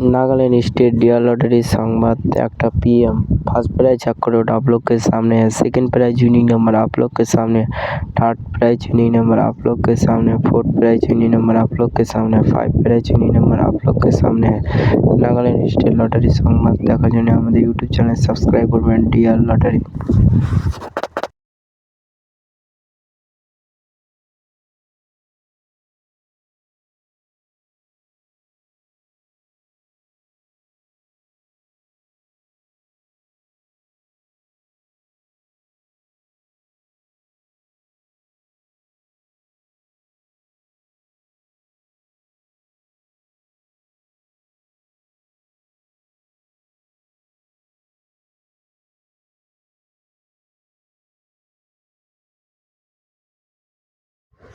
Nagaland state dear lottery संवाद एक PM। First prize अखरोट आप लोग के सामने है। सेकंड प्राइज विनिंग नंबर आप लोग के सामने। थर्ड प्राइज विनिंग नंबर आप लोग के सामने। फोर्थ प्राइज विनिंग नंबर आप लोग के सामने। 5 प्राइज विनिंग नंबर आप लोग के सामने है। नागालैंड स्टेट लॉटरी संवाद देखार जन्य आमादेर यूट्यूब चैनल सबस्क्राइब करबेन dear lottery.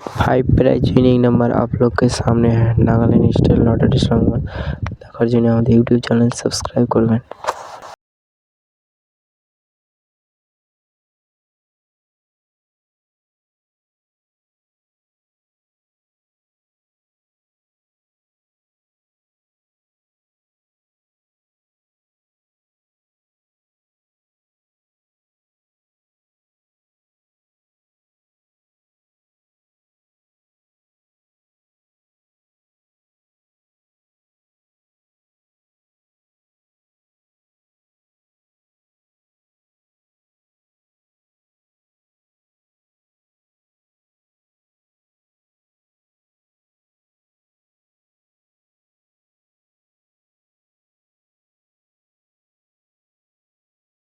Five prize winning number आप लोग के सामने है। नागालैंड स्टेट लॉटरी संवाद देखार जन्य आमादेर यूट्यूब चैनल सबस्क्राइब करबेन।